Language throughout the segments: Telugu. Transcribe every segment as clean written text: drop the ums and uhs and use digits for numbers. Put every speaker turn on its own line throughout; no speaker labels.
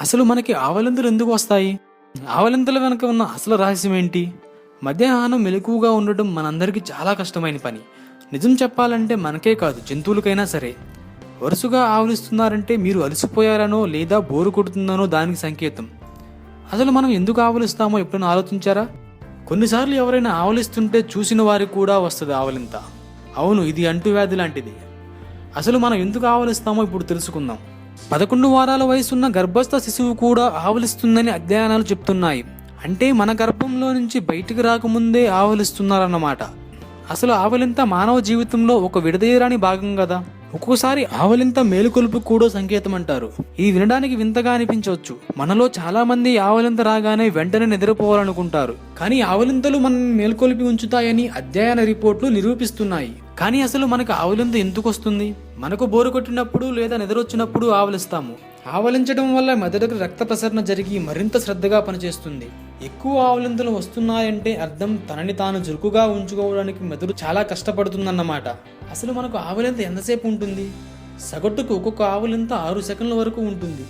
అసలు మనకి ఆవలింతలు ఎందుకు వస్తాయి? ఆవలింతల వెనుక ఉన్న అసలు రహస్యం ఏంటి? మధ్యాహ్నం మెలకువగా ఉండటం మనందరికీ చాలా కష్టమైన పని. నిజం చెప్పాలంటే మనకే కాదు, జంతువులకైనా సరే. వరుసగా ఆవలిస్తున్నారంటే మీరు అలసిపోయారనో లేదా బోరు కొడుతుందనో దానికి సంకేతం. అసలు మనం ఎందుకు ఆవలిస్తామో ఎప్పుడైనా ఆలోచించారా? కొన్నిసార్లు ఎవరైనా ఆవలిస్తుంటే చూసిన వారికి కూడా వస్తుంది ఆవలింత. అవును, ఇది అంటువ్యాధి లాంటిది. అసలు మనం ఎందుకు ఆవలిస్తామో ఇప్పుడు తెలుసుకుందాం. 11 వారాల వయసున్న గర్భస్థ శిశువు కూడా ఆవలిస్తుందని అధ్యయనాలు చెప్తున్నాయి. అంటే మన గర్భంలో నుంచి బయటికి రాకముందే ఆవలిస్తున్నారన్నమాట. అసలు ఆవలింత మానవ జీవితంలో ఒక విడదీయరాని భాగం కదా. ఒక్కోసారి ఆవలింత మేలుకొలుపు కూడా సంకేతం అంటారు. ఇది వినడానికి వింతగా అనిపించవచ్చు. మనలో చాలా మంది ఆవలింత రాగానే వెంటనే నిద్రపోవాలనుకుంటారు. కానీ ఆవలింతలు మనల్ని మేల్కొలిపి ఉంచుతాయని అధ్యయన రిపోర్ట్లు నిరూపిస్తున్నాయి. కానీ అసలు మనకు ఆవలింత ఎందుకు వస్తుంది? మనకు బోరు కొట్టినప్పుడు లేదా నిద్రొచ్చినప్పుడు ఆవలిస్తాము. ఆవలించడం వల్ల మెదడుకు రక్త ప్రసరణ జరిగి మరింత శ్రద్ధగా పనిచేస్తుంది. ఎక్కువ ఆవలింతలు వస్తున్నాయంటే అర్థం తనని తాను చురుకుగా ఉంచుకోవడానికి మెదడు చాలా కష్టపడుతుందన్నమాట. అసలు మనకు ఆవలింత ఎంతసేపు ఉంటుంది? సగటుకు ఒక్కొక్క ఆవలింత 6 సెకండ్ల వరకు ఉంటుంది.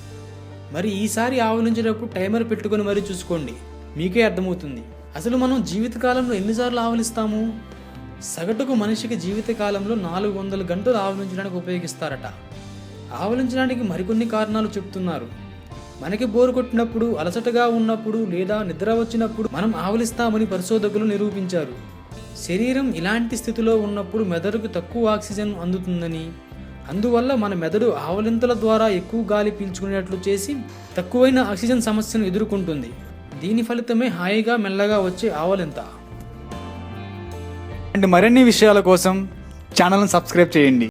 మరి ఈసారి ఆవలించేటప్పుడు టైమర్ పెట్టుకొని మరీ చూసుకోండి, మీకే అర్థమవుతుంది. అసలు మనం జీవితకాలంలో ఎన్నిసార్లు ఆవలిస్తాము? సగటుకు మనిషికి జీవితకాలంలో 400 గంటలు ఆవలించడానికి ఉపయోగిస్తారట. ఆవలించడానికి మరికొన్ని కారణాలు చెప్తున్నారు. మనకి బోరు కొట్టినప్పుడు, అలసటగా ఉన్నప్పుడు లేదా నిద్ర వచ్చినప్పుడు మనం ఆవలిస్తామని పరిశోధకులు నిరూపించారు. శరీరం ఇలాంటి స్థితిలో ఉన్నప్పుడు మెదడుకు తక్కువ ఆక్సిజన్ అందుతుందని, అందువల్ల మన మెదడు ఆవలింతల ద్వారా ఎక్కువ గాలి పీల్చుకునేట్లు చేసి తక్కువైన ఆక్సిజన్ సమస్యను ఎదుర్కొంటుంది. దీని ఫలితమే హాయిగా మెల్లగా వచ్చే ఆవలింత. అండ్ మరిన్ని విషయాల కోసం ఛానల్ని సబ్స్క్రైబ్ చేయండి.